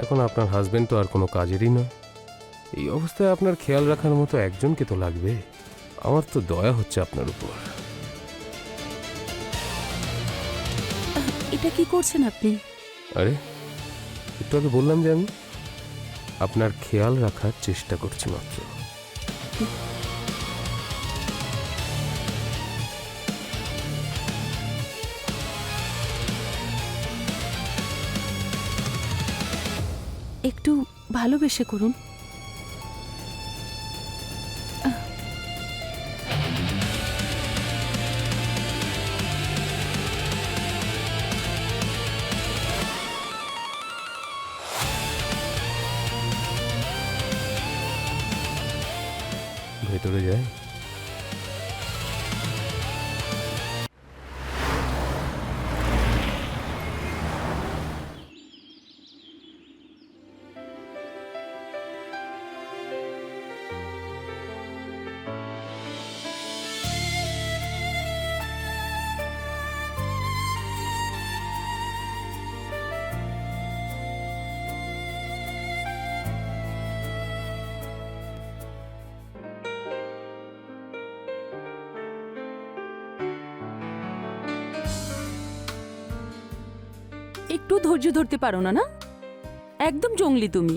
এখন আপনার হাজবেন্ড তো আর কোনো কাজেরই নয়। এই অবস্থায় আপনার খেয়াল রাখার মতো একজনকে তো লাগবে। আমার তো দয়া হচ্ছে আপনার উপর। এটা কি করছেন আপনি? আরে, একটু আগে বললাম যে আমি আপনার খেয়াল রাখার চেষ্টা করছি মাত্র। একটু ভালোবেসে করুন। ভেতরে যায়। একটু ধৈর্য ধরতে পারো না? না, একদম জঙ্গলি তুমি।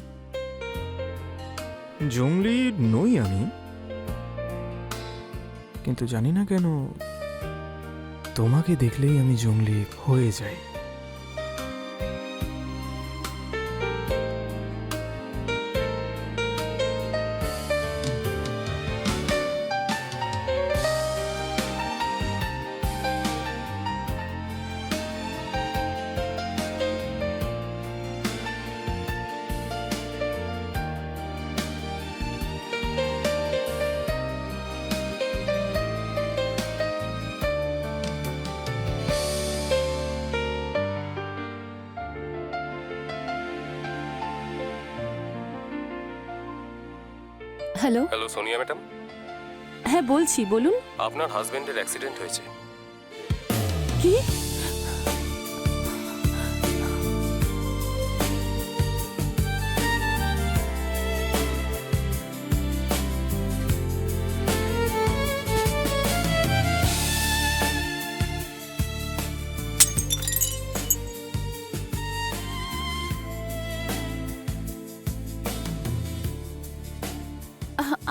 জঙ্গলি নই আমি, কিন্তু জানি না কেন তোমাকে দেখলেই আমি জঙ্গলি হয়ে যাই। হ্যালো। হ্যালো সোনিয়া ম্যাডাম, হ্যাঁ বলছি, বলুন। আপনার হাজবেন্ডের অ্যাক্সিডেন্ট হয়েছে। কি?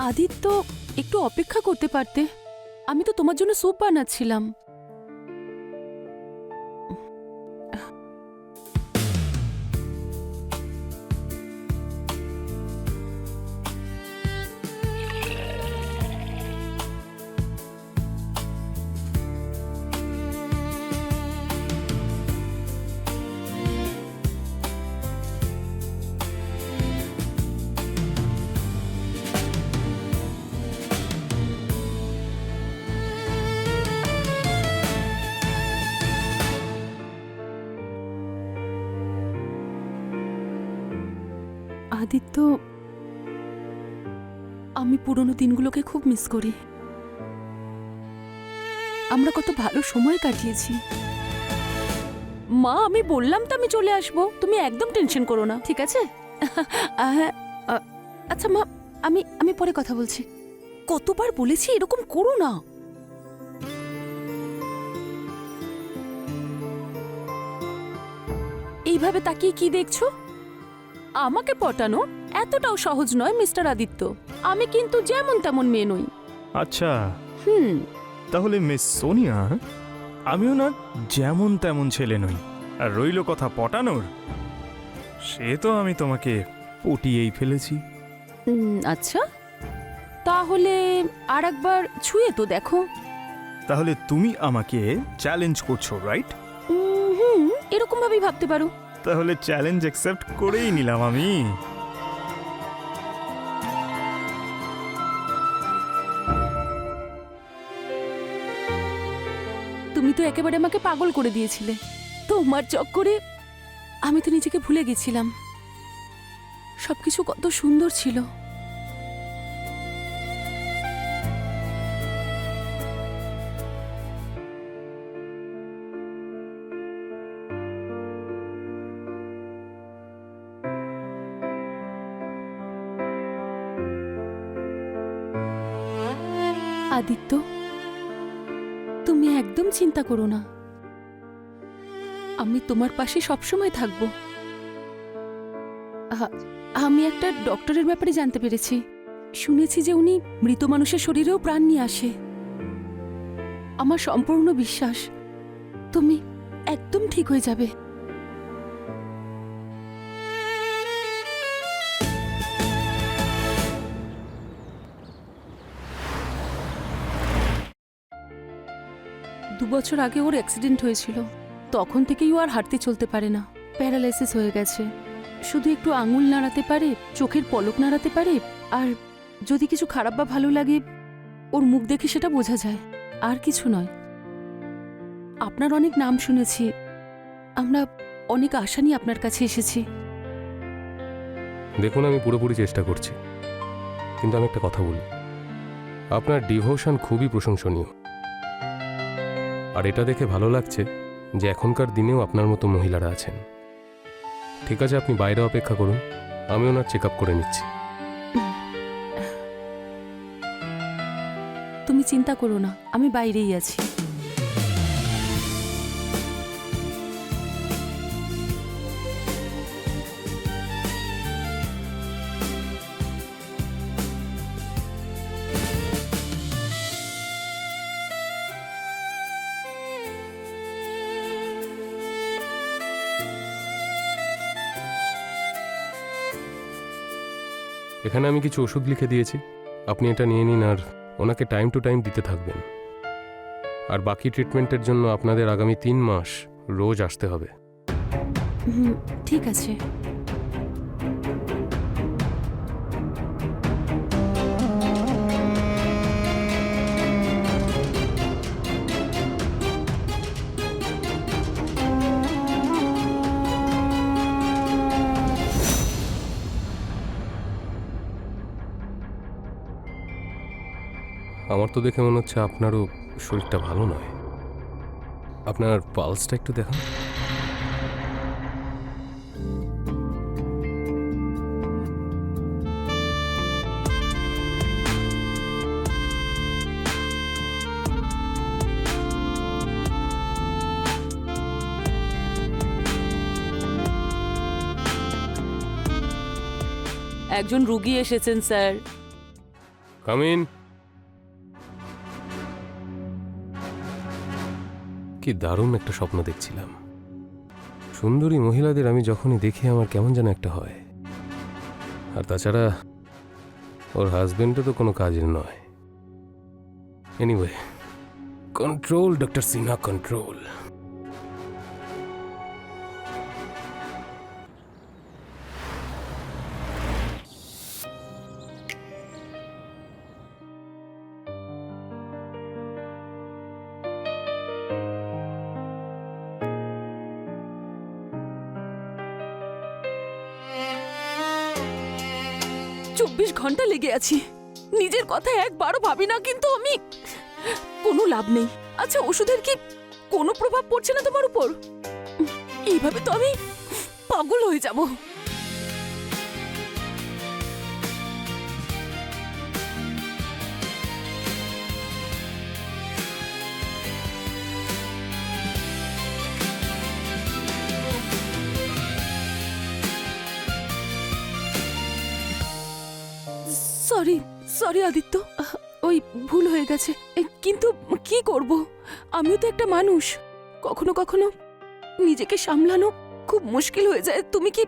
আদিত্য, একটু অপেক্ষা করতে পারতে। আমি তো তোমার জন্য স্যুপ বানাচ্ছিলাম। আদিত্য, আমি পুরনো দিনগুলোকে খুব মিস করি। আমরা কত ভালো সময় কাটিয়েছি। মা, আমি বললাম তো আমি চলে আসবো, তুমি একদম টেনশন করো না, ঠিক আছে? হ্যাঁ, আচ্ছা মা, আমি আমি পরে কথা বলছি। কতবার বলেছি এরকম করো না। এইভাবে তাকিয়ে কি দেখছো? আমাকে পটানো এতটাও সহজ নয় মিস্টার আদিত্য। আমি কিন্তু যেমন তেমন মেয়ে নই। আচ্ছা, হুম। তাহলে মিস সোনিয়া, আমিও না যেমন তেমন ছেলে নই। আর রইল কথা পটানোর, সে তো আমি তোমাকে পটিয়েই ফেলেছি। আচ্ছা, তাহলে আর একবার ছুঁয়ে তো দেখো। তাহলে তুমি আমাকে চ্যালেঞ্জ করছো, রাইট? হুম, এরকম ভাবেই ভাবতে পারো। তাহলে চ্যালেঞ্জ অ্যাকসেপ্ট করেই নিলাম আমি। তুমি তো একেবারে আমাকে পাগল করে দিয়েছিলে। তোমার চক্করে আমি তো নিজেকে ভুলে গেছিলাম। সবকিছু কত সুন্দর ছিল। আদিত্য, তুমি একদম চিন্তা করো না, আমি তোমার পাশে সবসময় থাকব। আমি একটা ডক্টরের ব্যাপারে জানতে পেরেছি, শুনেছি যে উনি মৃত মানুষের শরীরেও প্রাণ নিয়ে আসে। আমার সম্পূর্ণ বিশ্বাস তুমি একদম ঠিক হয়ে যাবে। দুবছর আগে ওর অ্যাক্সিডেন্ট হয়েছিল, তখন থেকেই ও আর হাঁটতে চলতে পারে না, প্যারালাইসিস হয়ে গেছে। শুধু একটু আঙুল নাড়াতে পারে, চোখের পলক নাড়াতে পারে, আর যদি কিছু খারাপ বা ভালো লাগে ওর মুখ দেখে সেটা বোঝা যায়, আর কিছু নয়। আপনার অনেক নাম শুনেছি, আমরা অনেক আশা নিয়ে আপনার কাছে এসেছি। দেখুন, আমি পুরোপুরি চেষ্টা করছি, কিন্তু আমি একটা কথা বলি, আপনার ডিভোশন খুবই প্রশংসনীয়। আর এটা দেখে ভালো লাগছে যে এখনকার দিনেও আপনার মতো মহিলারা আছেন। ঠিক আছে, আপনি বাইরে অপেক্ষা করুন, আমি ওনার চেক আপ করে নিচ্ছি। তুমি চিন্তা করো না, আমি বাইরেই আছি। এখানে আমি কিছু ওষুধ লিখে দিয়েছি, আপনি এটা নিয়ে নিন আর ওনাকে টাইম টু টাইম দিতে থাকবেন। আর বাকি ট্রিটমেন্টের জন্য আপনাদের আগামী 3 মাস রোজ আসতে হবে। ঠিক আছে। আমার তো দেখে মনে হচ্ছে আপনারও শরীরটা ভালো নয়। আপনার পালসটা একটু দেখান। একজন রোগী এসেছেন স্যার। Come in. কি দারুণ একটা স্বপ্ন দেখছিলাম। সুন্দরী মহিলাদের আমি যখনই দেখি আমার কেমন যেন একটা হয়। আর তাছাড়া ওর হাজবেন্ডও তো কোনো কাজের নয়। Anyway, control doctor Sinha, control. চব্বিশ ঘন্টা লেগে আছি, নিজের কথা একবারও ভাবি না, কিন্তু আমি কোনো লাভ নেই। আচ্ছা, ওষুধের কি কোনো প্রভাব পড়ছে না তোমার উপর? এইভাবে তো আমি পাগল হয়ে যাব। সরি সরি আদিত্য, ওই ভুল হয়ে গেছে। কিন্তু কি করব, আমিও তো একটা মানুষ, কখনো কখনো নিজেকে সামলানো খুব মুশকিল হয়ে যায়। তুমি কি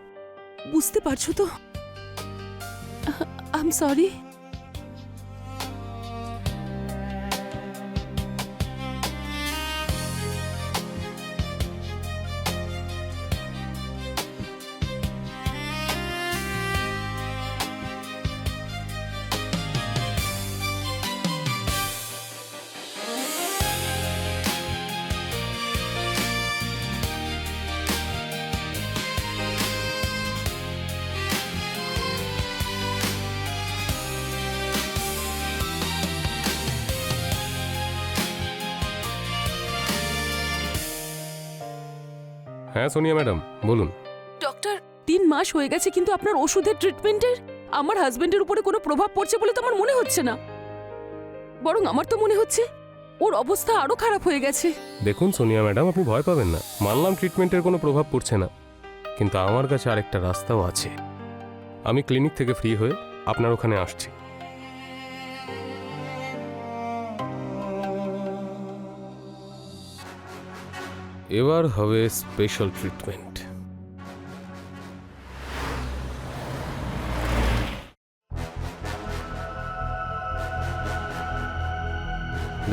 বুঝতে পারছো তো? I am sorry. হ্যাঁ সোনিয়া ম্যাডাম, বলুন। ডক্টর, 3 মাস হয়ে গেছে, কিন্তু আপনার ওষুধের ট্রিটমেন্টের আমার হাজবেন্ডের উপরে কোনো প্রভাব পড়ছে বলে তো আমার মনে হচ্ছে না। বরং আমার তো মনে হচ্ছে ওর অবস্থা আরো খারাপ হয়ে গেছে। দেখুন সোনিয়া ম্যাডাম, আপনি ভয় পাবেন না। মানলাম ট্রিটমেন্টের কোনো প্রভাব পড়ছে না, কিন্তু আমার কাছে আরেকটা রাস্তাও আছে। আমি ক্লিনিক থেকে ফ্রি হয়ে আপনার ওখানে আসছি। এবার হবে স্পেশাল ট্রিটমেন্ট।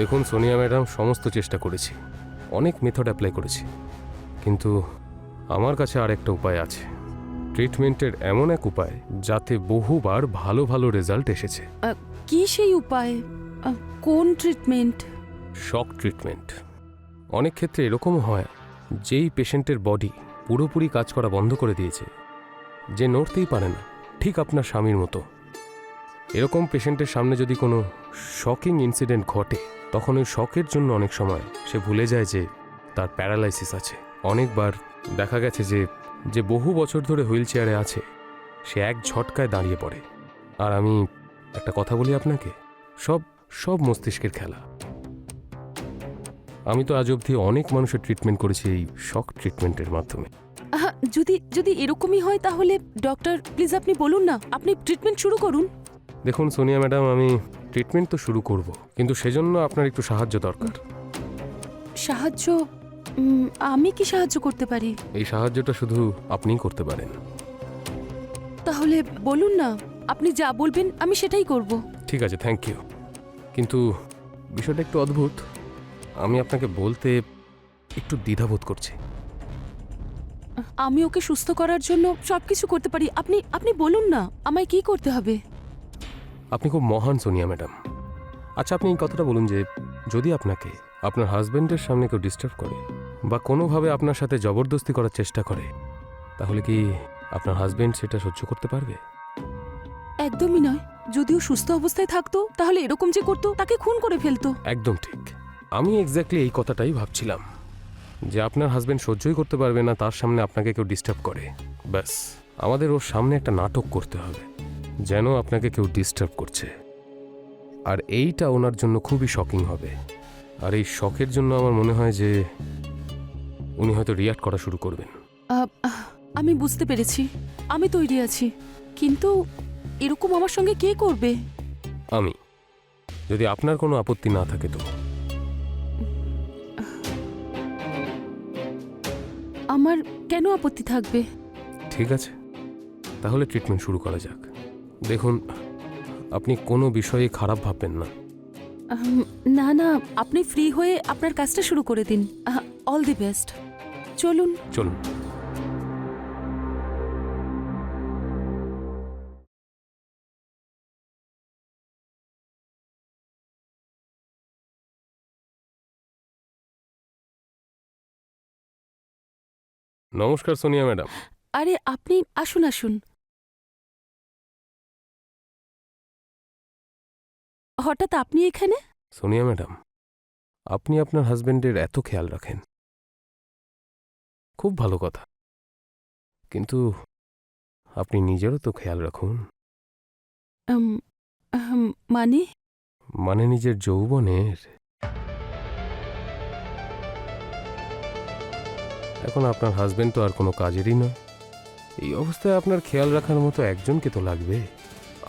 দেখুন সোনিয়া ম্যাডাম, সমস্ত চেষ্টা করেছি, অনেক মেথড অ্যাপ্লাই করেছি, কিন্তু আমার কাছে আরেকটা উপায় আছে। ট্রিটমেন্টের এমন এক উপায় যাতে বহুবার ভালো ভালো রেজাল্ট এসেছে। কি সেই উপায়? কোন ট্রিটমেন্ট? শক ট্রিটমেন্ট। অনেক ক্ষেত্রে এরকমও হয়, যেই পেশেন্টের বডি পুরোপুরি কাজ করা বন্ধ করে দিয়েছে, যে নড়তেই পারে না, ঠিক আপনার স্বামীর মতো। এরকম পেশেন্টের সামনে যদি কোনো শকিং ইনসিডেন্ট ঘটে, তখন ওই শকের জন্য অনেক সময় সে ভুলে যায় যে তার প্যারালাইসিস আছে। অনেকবার দেখা গেছে যে যে বহু বছর ধরে হুইল চেয়ারে আছে, সে এক ঝটকায় দাঁড়িয়ে পড়ে। আর আমি একটা কথা বলি আপনাকে, সব সব মস্তিষ্কের খেলা। আমি তো আজ অবধি অনেক মানুষের ট্রিটমেন্ট করেছি এই শক ট্রিটমেন্টের মাধ্যমে। যদি যদি এরকমই হয় তাহলে ডক্টর প্লিজ আপনি বলুন না, আপনি ট্রিটমেন্ট শুরু করুন। দেখুন সোনিয়া ম্যাডাম, আমি ট্রিটমেন্ট তো শুরু করব, কিন্তু সেজন্য আপনার একটু সাহায্য দরকার। সাহায্য? আমি কি সাহায্য করতে পারি? এই সাহায্যটা শুধু আপনিই করতে পারেন। তাহলে বলুন না, আপনি যা বলবেন আমি সেটাই করব। ঠিক আছে, থ্যাংক ইউ। কিন্তু বিষয়টা একটু অদ্ভুত। আমি আপনাকে বলতে একটু দ্বিধাবোধ করছি। আমি ওকে সুস্থ করার জন্য সবকিছু করতে পারি, আপনি আপনি বলুন না আমায় কি করতে হবে। আপনি খুব মহান সোনিয়া ম্যাডাম। আচ্ছা, আপনি এই কথাটা বলুন যে যদি আপনাকে আপনার হাজব্যান্ডের সামনে কেউ ডিস্টার্ব করে বা কোনোভাবে আপনার সাথে জবরদস্তি করার চেষ্টা করে, তাহলে কি আপনার হাজব্যান্ড সেটা সহ্য করতে পারবে? একদমই নয়। যদিও সুস্থ অবস্থায় থাকতো তাহলে এরকম যে করতো, তাকে খুন করে ফেলতো। একদম ঠিক। আমি এক্স্যাক্টলি এই কথাটাই ভাবছিলাম, যে আপনার হাজব্যান্ড সহ্যই করতে পারবে না তার সামনে আপনাকে কেউ ডিস্টার্ব করে। ব্যাস, আমাদের ওর সামনে একটা নাটক করতে হবে, যেন আপনাকে কেউ ডিস্টার্ব করছে। আর এইটা ওনার জন্য খুবই শকিং হবে। আর এই শকের জন্য আমার মনে হয় যে উনি হয়তো রিয়াক্ট করা শুরু করবেন। আমি বুঝতে পেরেছি, আমি তৈরি আছি, কিন্তু এরকম আমার সঙ্গে কে করবে? আমি, যদি আপনার কোনো আপত্তি না থাকে তো। আমার কেন আপত্তি থাকবে? ঠিক আছে, তাহলে ট্রিটমেন্ট শুরু করা যাক। দেখুন, আপনি কোনো বিষয়ে খারাপ ভাববেন না। না না, আপনি ফ্রি হয়ে আপনার কাজটা শুরু করে দিন। All the best. চলুন। চলুন। নমস্কার সোনিয়া ম্যাডাম। আরে আপনি আসুন আসুন। হঠাৎ আপনি এখানে? সোনিয়া ম্যাডাম, আপনি আপনার হাজবেন্ডের এত খেয়াল রাখেন, খুব ভালো কথা, কিন্তু আপনি নিজেরও তো খেয়াল রাখুন। উম, মানে? মানে নিজের যৌবনের। এখন আপনার হাজবেন্ড তো আর কোনো কাজেরই নয়। এই অবস্থায় আপনার খেয়াল রাখার মতো একজনকে তো লাগবে।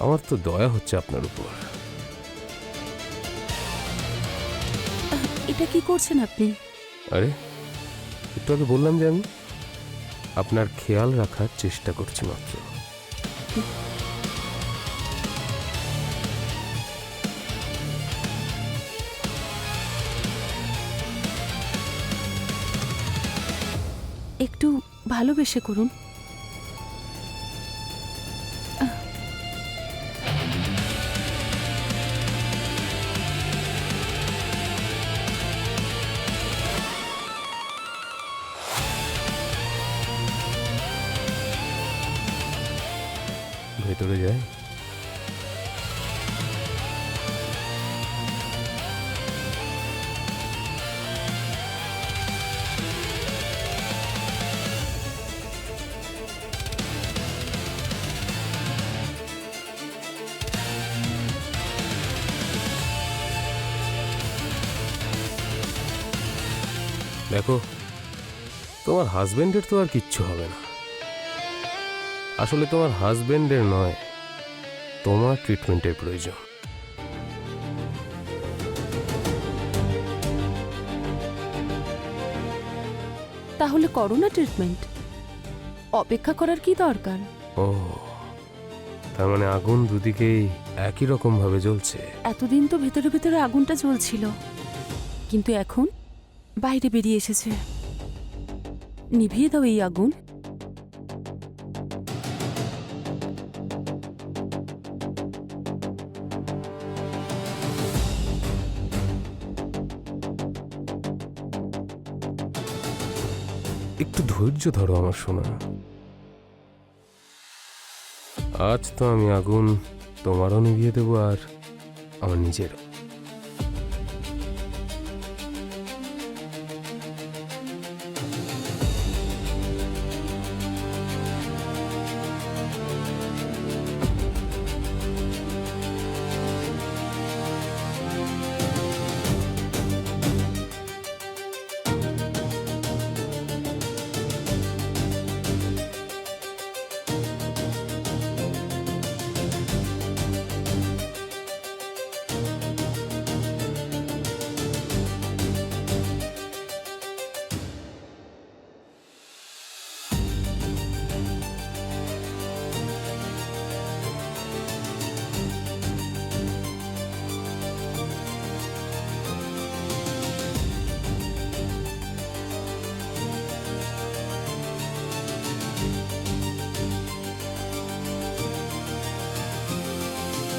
আমার তো দয়া হচ্ছে আপনার উপর। এটা কি করছেন আপনি? আরে, একটু আগে বললাম যে আমি আপনার খেয়াল রাখার চেষ্টা করছি মাত্র। একটু ভালোবেসে করুন। ভেতরে যায়। দেখো, তোমার হাজবেন্ডের তো আর কিচ্ছু হবে না। আসলে তোমার হাজবেন্ডের নয়, তোমার ট্রিটমেন্টের প্রয়োজন। তাহলে করো না ট্রিটমেন্ট, অপেক্ষা করার কি দরকার? ও, তার মানে আগুন দুদিকেই একই রকম ভাবে জ্বলছে। এতদিন তো ভেতরে ভেতরে আগুনটা জ্বলছিল, কিন্তু এখন বাইরে বেরিয়ে এসেছে। নিভিয়ে দাও এই আগুন। একটু ধৈর্য ধরো আমার সোনা। আজ তো আমি আগুন তোমারও নিভিয়ে দেবো, আর আমার নিজেরও।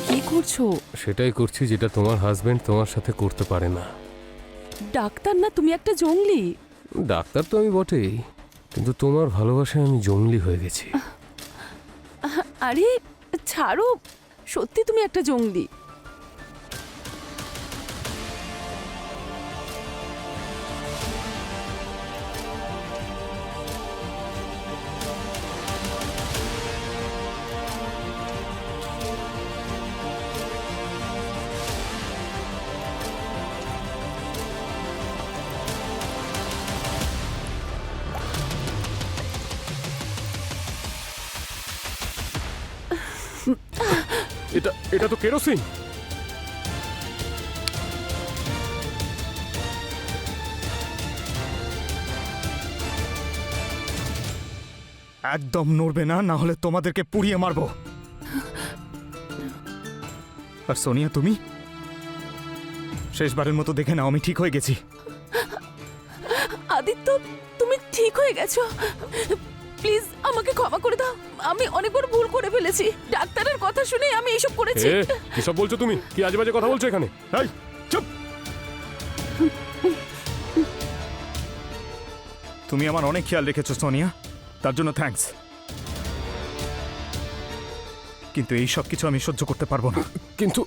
কি করছো? সেটাই করছি যেটা তোমার হাজবেন্ড তোমার সাথে করতে পারে না। ডাক্তার না, তুমি একটা জঙ্গলি। ডাক্তার তো আমি বটেই, কিন্তু তোমার ভালোবাসায় আমি জঙ্গলি হয়ে গেছি। আরে ছাড়ো, সত্যি তুমি একটা জঙ্গলি। এটা তো কেরোসিন। একদম নড়বে না, না হলে তোমাদেরকে পুড়িয়ে মারবো। আর সোনিয়া, তুমি শেষবারের মতো দেখে নাও, আমি ঠিক হয়ে গেছি। আদিত্য, তুমি ঠিক হয়ে গেছো। প্লিজ আমাকে ক্ষমা করে দাও, আমি অনেক বড় ভুল করে ফেলেছি। ডাক্তারের কথা শুনে আমি এসব করেছি। কি সব বলছো তুমি? কি আজে বাজে কথা বলছো এখানে? এই চুপ! তুমি আমার অনেক খেয়াল রেখেছো সোনিয়া, তার জন্য থ্যাঙ্কস। কিন্তু এই সব কিছু আমি সহ্য করতে পারবো না। কিন্তু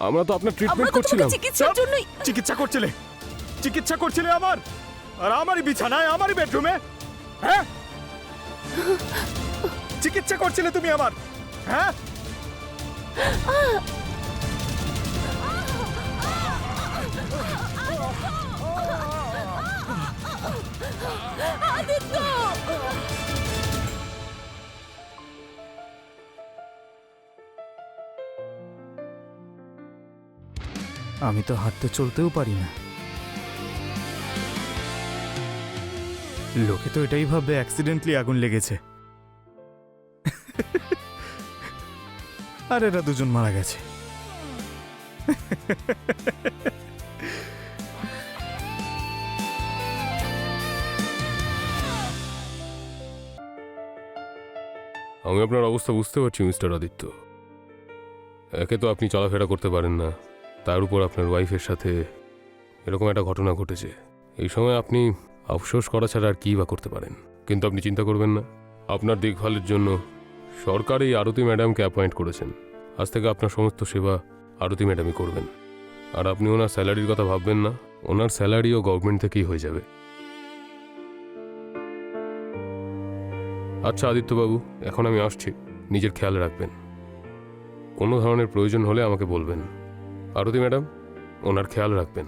আমরা তো আপনার আমরা ট্রিটমেন্ট তো তোমাকে করছিলাম। চিকিৎসার জন্যই। চিকিৎসা করছিলে আমার, আর আমারই বিছানায়, আমারই বেডরুমে। হ্যাঁ, চিকিৎসা করছিলে তুমি আমার। হ্যাঁ, আদিত্য, আমি তো হাঁটতে চলতেও পারি না। লোকে তো এটাই ভাববে অ্যাক্সিডেন্টলি আগুন লেগেছে। আর এরা দুজন মারা গেছে। আমি আপনার অবস্থা বুঝতে পারছি মিস্টার আদিত্য। একে তো আপনি চলাফেরা করতে পারেন না, তার উপর আপনার ওয়াইফের সাথে এরকম একটা ঘটনা ঘটেছে। এই সময় আপনি আফসোস করা ছাড়া আর কী বা করতে পারেন। কিন্তু আপনি চিন্তা করবেন না, আপনার দেখভালের জন্য সরকার এই আরতি ম্যাডামকে অ্যাপয়েন্ট করেছেন। আজ থেকে আপনার সমস্ত সেবা আরতি ম্যাডামই করবেন। আর আপনি ওনার স্যালারির কথা ভাববেন না, ওনার স্যালারিও গভর্নমেন্ট থেকেই হয়ে যাবে। আচ্ছা আদিত্যবাবু, এখন আমি আসছি। নিজের খেয়াল রাখবেন, কোনো ধরনের প্রয়োজন হলে আমাকে বলবেন। আরতি ম্যাডাম, ওনার খেয়াল রাখবেন।